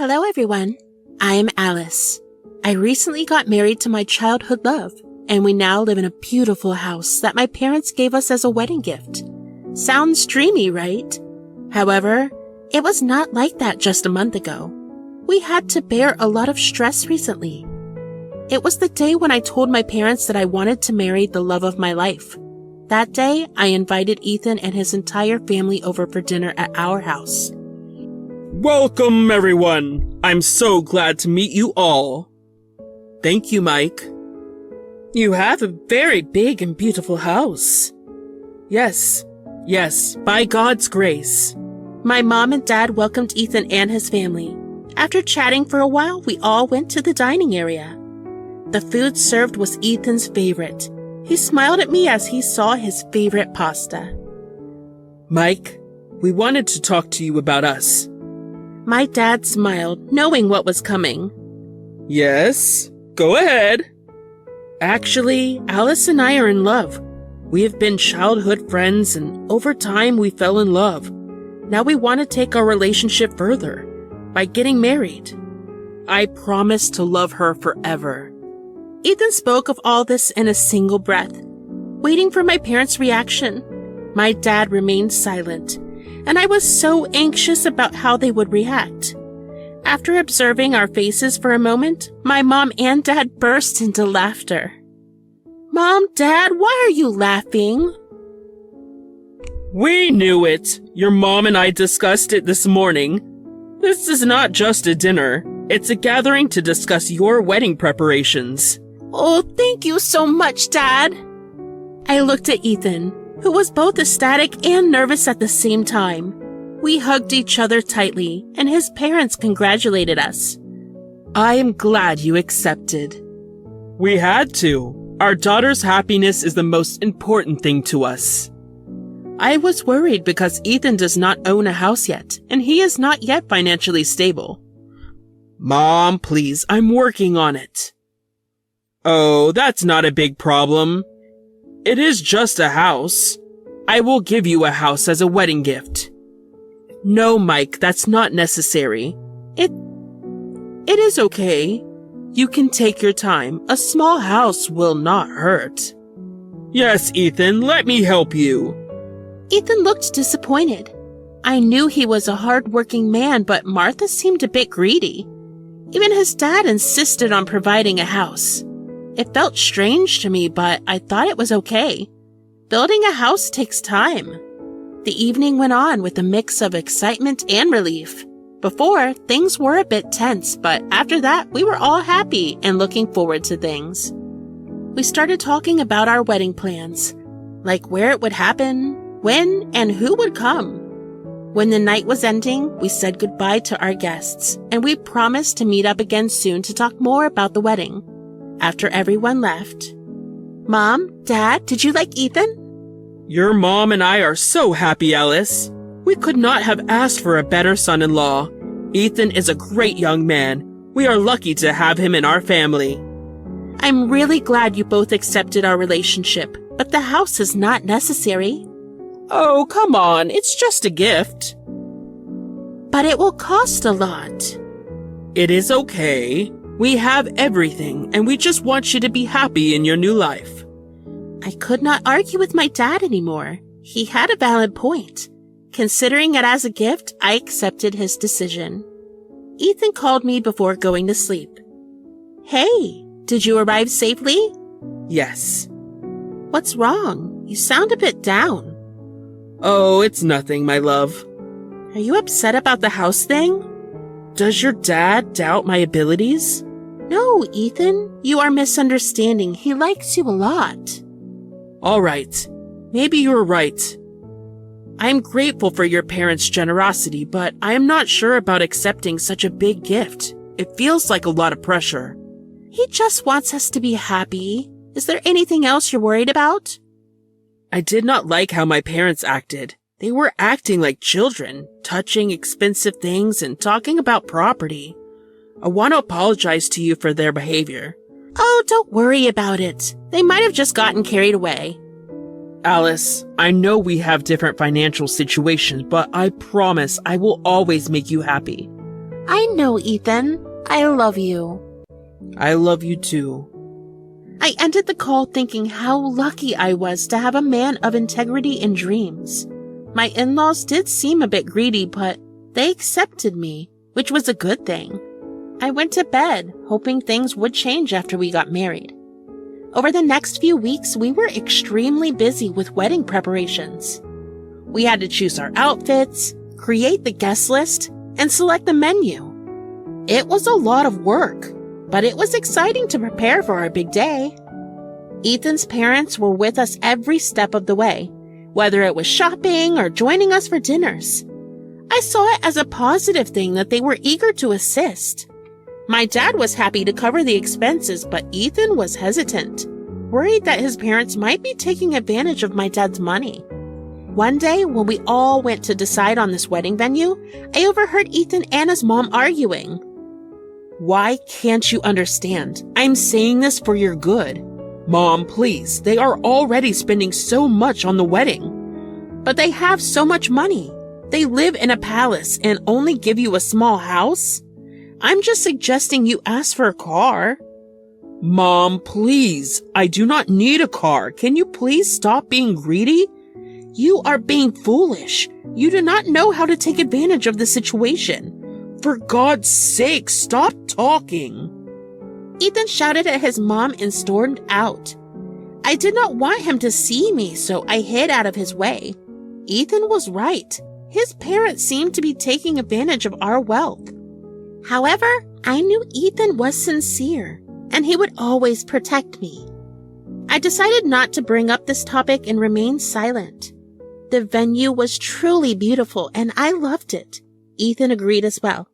Hello, everyone. I am Alice. I recently got married to my childhood love, and we now live in a beautiful house that my parents gave us as a wedding gift. Sounds dreamy, right? However, it was not like that just a month ago. We had to bear a lot of stress recently. It was the day when I told my parents that I wanted to marry the love of my life. That day, I invited Ethan and his entire family over for dinner at our house. Welcome, everyone. I'm so glad to meet you all. Thank you, Mike. You have a very big and beautiful house. Yes, by God's grace. My mom and dad welcomed Ethan and his family. After chatting for a while, we all went to the dining area. The food served was Ethan's favorite. He smiled at me as he saw his favorite pasta. Mike, we wanted to talk to you about us. My dad smiled, knowing what was coming. Yes, go ahead. Actually, Alice and I are in love. We have been childhood friends, and over time we fell in love. Now we want to take our relationship further by getting married. I promise to love her forever. Ethan spoke of all this in a single breath, waiting for my parents' reaction. My dad remained silent, and I was so anxious about how they would react. After observing our faces for a moment, my mom and dad burst into laughter. Mom, Dad, why are you laughing? We knew it. Your mom and I discussed it this morning. This is not just a dinner. It's a gathering to discuss your wedding preparations. Oh, thank you so much, Dad. I looked at Ethan, who was both ecstatic and nervous at the same time. We hugged each other tightly, and his parents congratulated us. I am glad you accepted. We had to. Our daughter's happiness is the most important thing to us. I was worried because Ethan does not own a house yet, and he is not yet financially stable. Mom, please, I'm working on it. Oh, that's not a big problem. It is just a house. I will give you a house as a wedding gift. No, Mike, that's not necessary. It is okay. You can take your time. A small house will not hurt. Yes, Ethan, let me help you. Ethan looked disappointed. I knew he was a hard-working man, but Martha seemed a bit greedy. Even his dad insisted on providing a house. It felt strange to me, but I thought it was okay. Building a house takes time. The evening went on with a mix of excitement and relief. Before, things were a bit tense, but after that, we were all happy and looking forward to things. We started talking about our wedding plans, like where it would happen, when, and who would come. When the night was ending, we said goodbye to our guests, and we promised to meet up again soon to talk more about the wedding. After everyone left, Mom, Dad, did you like Ethan? Your mom and I are so happy, Alice. We could not have asked for a better son-in-law. Ethan is a great young man. We are lucky to have him in our family. I'm really glad you both accepted our relationship, but the house is not necessary. Oh, come on, it's just a gift. But it will cost a lot. It is okay. We have everything, and we just want you to be happy in your new life. I could not argue with my dad anymore. He had a valid point. Considering it as a gift, I accepted his decision. Ethan called me before going to sleep. Hey, did you arrive safely? Yes. What's wrong? You sound a bit down. Oh, it's nothing, my love. Are you upset about the house thing? Does your dad doubt my abilities? No, Ethan. You are misunderstanding. He likes you a lot. All right. Maybe you're right. I am grateful for your parents' generosity, but I am not sure about accepting such a big gift. It feels like a lot of pressure. He just wants us to be happy. Is there anything else you're worried about? I did not like how my parents acted. They were acting like children, touching expensive things and talking about property. I want to apologize to you for their behavior. Oh, don't worry about it. They might have just gotten carried away. Alice, I know we have different financial situations, but I promise I will always make you happy. I know, Ethan. I love you. I love you too. I ended the call thinking how lucky I was to have a man of integrity and dreams. My in-laws did seem a bit greedy, but they accepted me, which was a good thing. I went to bed, hoping things would change after we got married. Over the next few weeks, we were extremely busy with wedding preparations. We had to choose our outfits, create the guest list, and select the menu. It was a lot of work, but it was exciting to prepare for our big day. Ethan's parents were with us every step of the way, whether it was shopping or joining us for dinners. I saw it as a positive thing that they were eager to assist. My dad was happy to cover the expenses, but Ethan was hesitant, worried that his parents might be taking advantage of my dad's money. One day, when we all went to decide on this wedding venue, I overheard Ethan and his mom arguing. Why can't you understand? I'm saying this for your good. Mom, please, they are already spending so much on the wedding. But they have so much money. They live in a palace and only give you a small house? I'm just suggesting you ask for a car. Mom, please, I do not need a car. Can you please stop being greedy? You are being foolish. You do not know how to take advantage of the situation. For God's sake, stop talking. Ethan shouted at his mom and stormed out. I did not want him to see me, so I hid out of his way. Ethan was right. His parents seemed to be taking advantage of our wealth. However, I knew Ethan was sincere, and he would always protect me. I decided not to bring up this topic and remain silent. The venue was truly beautiful, and I loved it. Ethan agreed as well.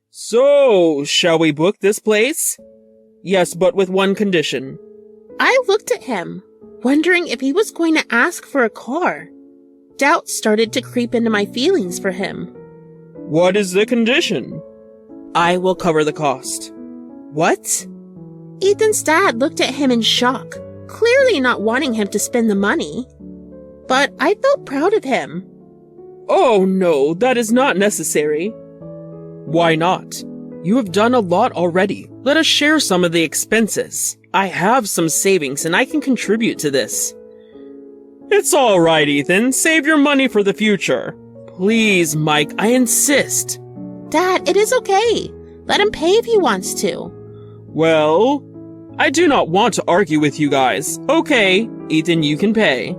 So, shall we book this place? Yes, but with one condition. I looked at him, wondering if he was going to ask for a car. Doubt started to creep into my feelings for him. What is the condition? I will cover the cost. What? Ethan's dad looked at him in shock, clearly not wanting him to spend the money. But I felt proud of him. Oh no, that is not necessary. Why not? You have done a lot already. Let us share some of the expenses. I have some savings and I can contribute to this. It's all right, Ethan. Save your money for the future. Please, Mike, I insist. Dad, it is okay. Let him pay if he wants to. Well, I do not want to argue with you guys. Okay, Ethan, you can pay.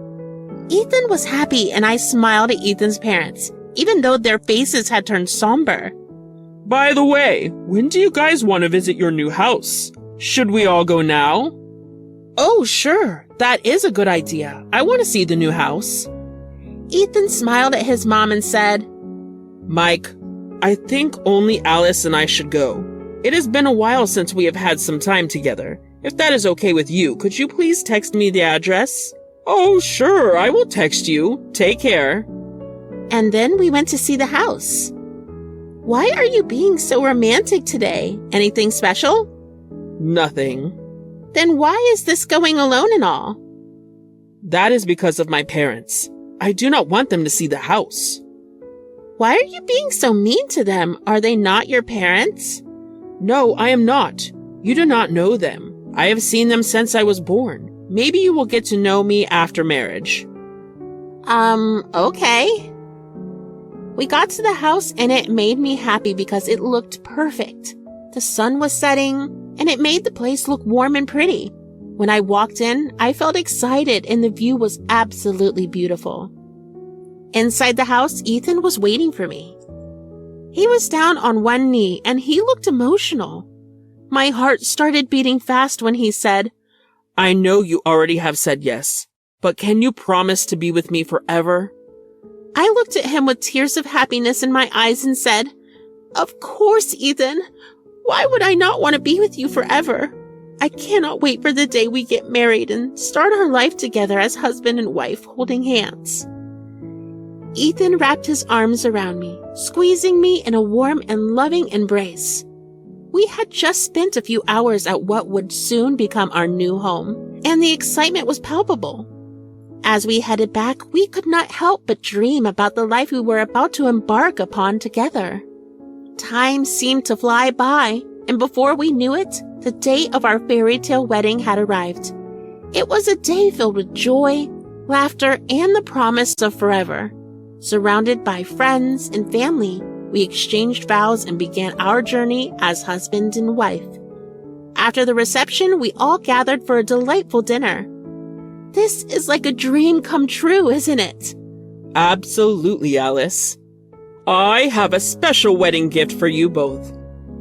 Ethan was happy and I smiled at Ethan's parents, even though their faces had turned somber. By the way, when do you guys want to visit your new house? Should we all go now? Oh, sure. That is a good idea. I want to see the new house. Ethan smiled at his mom and said, Mike, I think only Alice and I should go. It has been a while since we have had some time together. If that is okay with you, could you please text me the address? Oh, sure. I will text you. Take care. And then we went to see the house. Why are you being so romantic today? Anything special? Nothing. Then why is this going alone and all? That is because of my parents. I do not want them to see the house. Why are you being so mean to them? Are they not your parents? No, I am not. You do not know them. I have seen them since I was born. Maybe you will get to know me after marriage. Okay. We got to the house and it made me happy because it looked perfect. The sun was setting and it made the place look warm and pretty. When I walked in, I felt excited and the view was absolutely beautiful. Inside the house, Ethan was waiting for me. He was down on one knee and he looked emotional. My heart started beating fast when he said, I know you already have said yes, but can you promise to be with me forever? I looked at him with tears of happiness in my eyes and said, Of course, Ethan. Why would I not want to be with you forever? I cannot wait for the day we get married and start our life together as husband and wife holding hands. Ethan wrapped his arms around me, squeezing me in a warm and loving embrace. We had just spent a few hours at what would soon become our new home, and the excitement was palpable. As we headed back, we could not help but dream about the life we were about to embark upon together. Time seemed to fly by, and before we knew it, the day of our fairy tale wedding had arrived. It was a day filled with joy, laughter, and the promise of forever. Surrounded by friends and family, we exchanged vows and began our journey as husband and wife. After the reception, we all gathered for a delightful dinner. This is like a dream come true, isn't it? Absolutely, Alice. I have a special wedding gift for you both.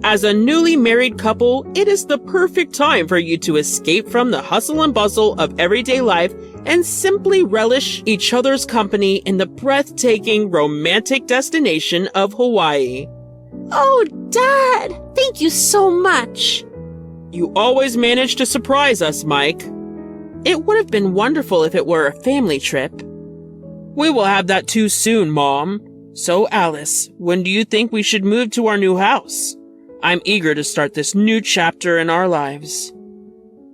As a newly married couple, it is the perfect time for you to escape from the hustle and bustle of everyday life and simply relish each other's company in the breathtaking, romantic destination of Hawaii. Oh, Dad! Thank you so much! You always manage to surprise us, Mike. It would have been wonderful if it were a family trip. We will have that too soon, Mom. So, Alice, when do you think we should move to our new house? I'm eager to start this new chapter in our lives.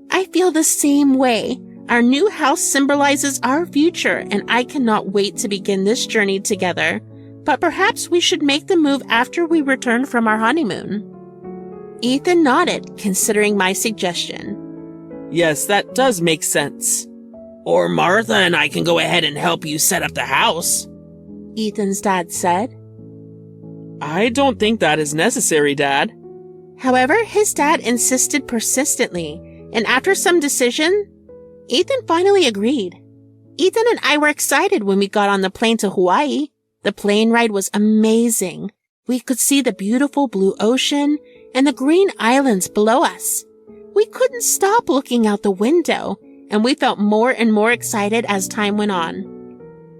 I feel the same way. Our new house symbolizes our future, and I cannot wait to begin this journey together. But perhaps we should make the move after we return from our honeymoon. Ethan nodded, considering my suggestion. Yes, that does make sense. Or Martha and I can go ahead and help you set up the house, Ethan's dad said. I don't think that is necessary, Dad. However, his dad insisted persistently, and after some decision, Ethan finally agreed. Ethan and I were excited when we got on the plane to Hawaii. The plane ride was amazing. We could see the beautiful blue ocean and the green islands below us. We couldn't stop looking out the window, and we felt more and more excited as time went on.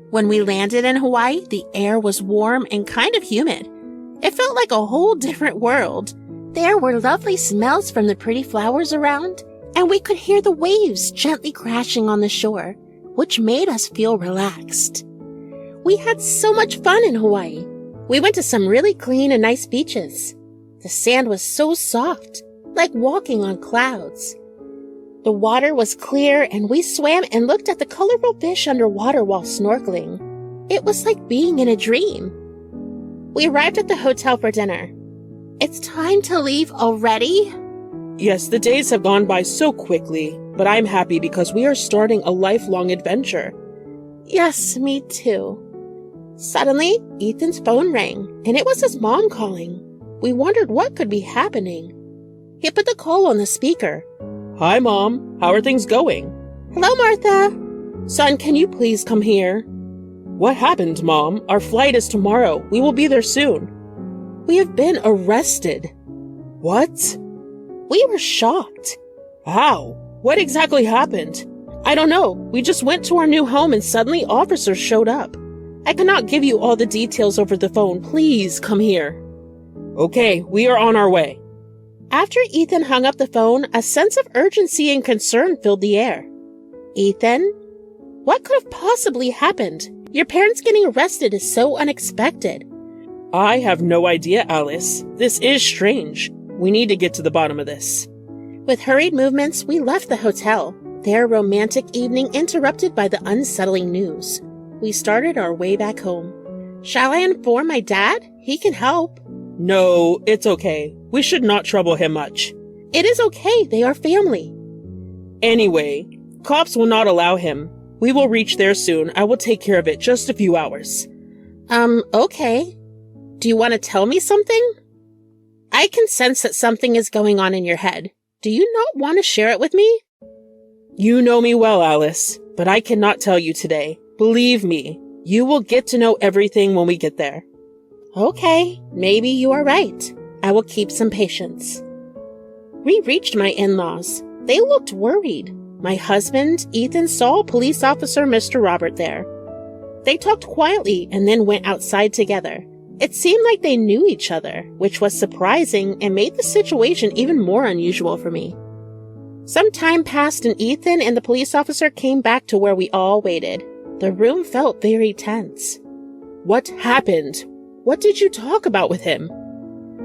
When we landed in Hawaii, the air was warm and kind of humid. It felt like a whole different world. There were lovely smells from the pretty flowers around, and we could hear the waves gently crashing on the shore, which made us feel relaxed. We had so much fun in Hawaii. We went to some really clean and nice beaches. The sand was so soft, like walking on clouds. The water was clear, and we swam and looked at the colorful fish underwater while snorkeling. It was like being in a dream. We arrived at the hotel for dinner. It's time to leave already? Yes, the days have gone by so quickly, but I'm happy because we are starting a lifelong adventure. Yes, me too. Suddenly, Ethan's phone rang, and it was his mom calling. We wondered what could be happening. He put the call on the speaker. Hi, Mom. How are things going? Hello, Martha. Son, can you please come here? What happened, Mom? Our flight is tomorrow. We will be there soon. We have been arrested. What? We were shocked. How? What exactly happened? I don't know. We just went to our new home and suddenly officers showed up. I cannot give you all the details over the phone. Please come here. Okay, we are on our way. After Ethan hung up the phone, a sense of urgency and concern filled the air. Ethan? What could have possibly happened? Your parents getting arrested is so unexpected. I have no idea, Alice. This is strange. We need to get to the bottom of this. With hurried movements, we left the hotel, their romantic evening interrupted by the unsettling news. We started our way back home. Shall I inform my dad? He can help. No, it's okay. We should not trouble him much. It is okay. They are family. Anyway, cops will not allow him. We will reach there soon. I will take care of it. Just a few hours. Okay. Do you want to tell me something? I can sense that something is going on in your head. Do you not want to share it with me? You know me well, Alice, but I cannot tell you today. Believe me, you will get to know everything when we get there. Okay, maybe you are right. I will keep some patience. We reached my in-laws. They looked worried. My husband, Ethan, saw police officer Mr. Robert there. They talked quietly and then went outside together. It seemed like they knew each other, which was surprising and made the situation even more unusual for me. Some time passed and Ethan and the police officer came back to where we all waited. The room felt very tense. What happened? What did you talk about with him?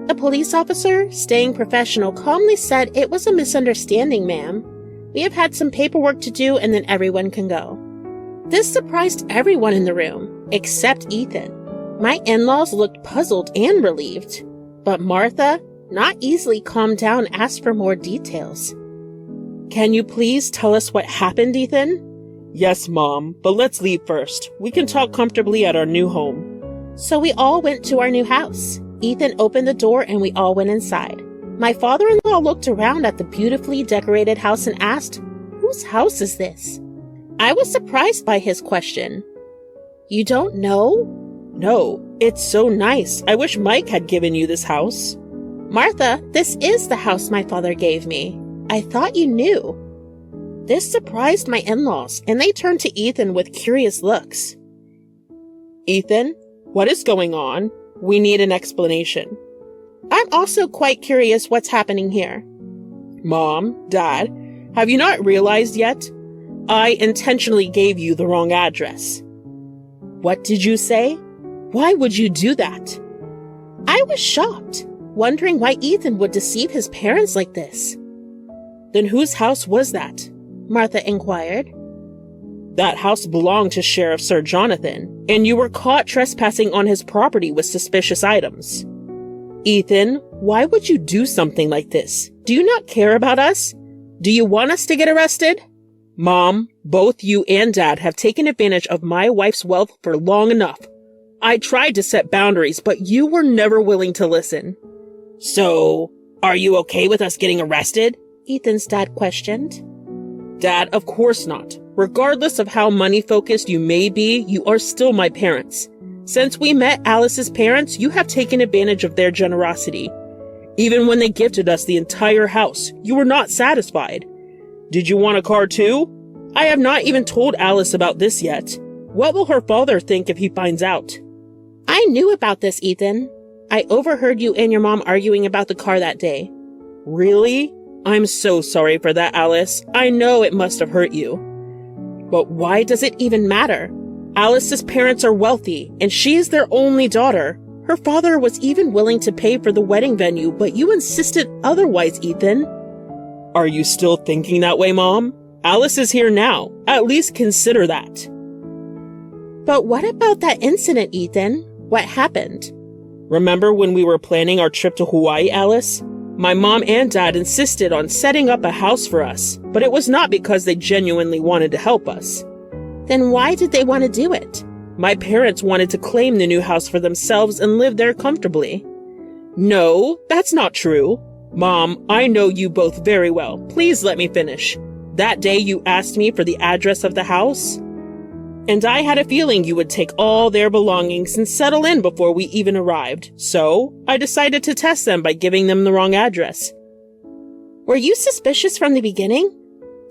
The police officer, staying professional, calmly said, "It was a misunderstanding, ma'am. We have had some paperwork to do and then everyone can go." This surprised everyone in the room, except Ethan. My in-laws looked puzzled and relieved, But Martha, not easily calmed down, asked for more details. Can you please tell us what happened, Ethan? Yes, Mom, but let's leave first. We can talk comfortably at our new home. So we all went to our new house. Ethan opened the door and we all went inside. My father-in-law looked around at the beautifully decorated house and asked, "Whose house is this?" I was surprised by his question. "You don't know?" No, it's so nice. I wish Mike had given you this house. "Martha, this is the house my father gave me. I thought you knew." This surprised my in-laws, and they turned to Ethan with curious looks. Ethan, what is going on? We need an explanation. I'm also quite curious what's happening here. Mom, Dad, have you not realized yet? I intentionally gave you the wrong address. What did you say? Why would you do that? I was shocked, wondering why Ethan would deceive his parents like this. Then whose house was that? Martha inquired. That house belonged to Sheriff Sir Jonathan, and you were caught trespassing on his property with suspicious items. Ethan, why would you do something like this? Do you not care about us? Do you want us to get arrested? Mom, both you and Dad have taken advantage of my wife's wealth for long enough. I tried to set boundaries, but you were never willing to listen. So, are you okay with us getting arrested? Ethan's dad questioned. Dad, of course not. Regardless of how money-focused you may be, you are still my parents. Since we met Alice's parents, you have taken advantage of their generosity. Even when they gifted us the entire house, you were not satisfied. Did you want a car too? I have not even told Alice about this yet. What will her father think if he finds out? I knew about this, Ethan. I overheard you and your mom arguing about the car that day. Really? I'm so sorry for that, Alice. I know it must have hurt you. But why does it even matter? Alice's parents are wealthy, and she is their only daughter. Her father was even willing to pay for the wedding venue, but you insisted otherwise, Ethan. Are you still thinking that way, Mom? Alice is here now. At least consider that. But what about that incident, Ethan? What happened? Remember when we were planning our trip to Hawaii, Alice? My mom and dad insisted on setting up a house for us, but it was not because they genuinely wanted to help us. Then why did they want to do it? My parents wanted to claim the new house for themselves and live there comfortably. No, that's not true. Mom, I know you both very well. Please let me finish. That day you asked me for the address of the house, and I had a feeling you would take all their belongings and settle in before we even arrived. So I decided to test them by giving them the wrong address. Were you suspicious from the beginning?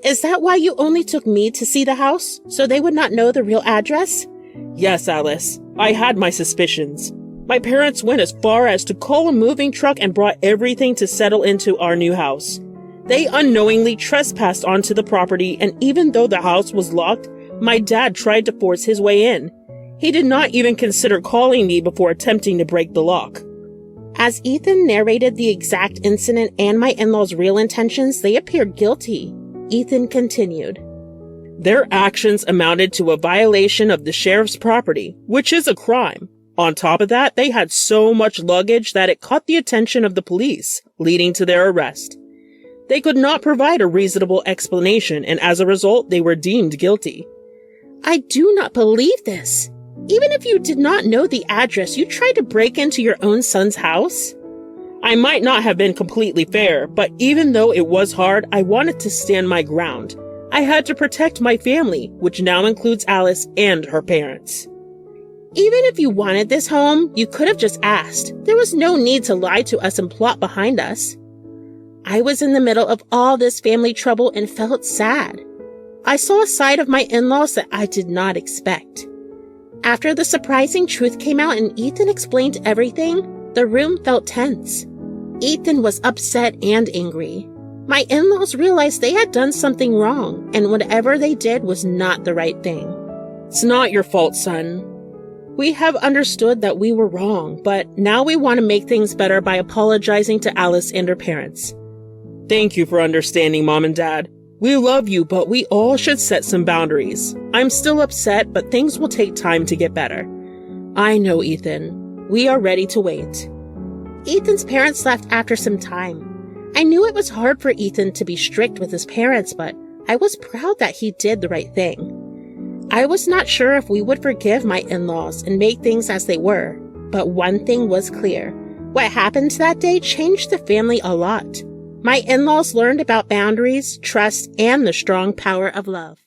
Is that why you only took me to see the house, so they would not know the real address? Yes, Alice. I had my suspicions. My parents went as far as to call a moving truck and brought everything to settle into our new house. They unknowingly trespassed onto the property, and even though the house was locked, my dad tried to force his way in. He did not even consider calling me before attempting to break the lock. As Ethan narrated the exact incident and my in-laws' real intentions, they appeared guilty. Ethan continued. Their actions amounted to a violation of the sheriff's property, which is a crime. On top of that, they had so much luggage that it caught the attention of the police, leading to their arrest. They could not provide a reasonable explanation, and as a result, they were deemed guilty. I do not believe this. Even if you did not know the address, you tried to break into your own son's house? I might not have been completely fair, but even though it was hard, I wanted to stand my ground. I had to protect my family, which now includes Alice and her parents. Even if you wanted this home, you could have just asked. There was no need to lie to us and plot behind us. I was in the middle of all this family trouble and felt sad. I saw a side of my in-laws that I did not expect. After the surprising truth came out and Ethan explained everything, the room felt tense. Ethan was upset and angry. My in-laws realized they had done something wrong, and whatever they did was not the right thing. It's not your fault, son. We have understood that we were wrong, but now we want to make things better by apologizing to Alice and her parents. Thank you for understanding, Mom and Dad. We love you, but we all should set some boundaries. I'm still upset, but things will take time to get better. I know, Ethan. We are ready to wait. Ethan's parents left after some time. I knew it was hard for Ethan to be strict with his parents, but I was proud that he did the right thing. I was not sure if we would forgive my in-laws and make things as they were, but one thing was clear. What happened that day changed the family a lot. My in-laws learned about boundaries, trust, and the strong power of love.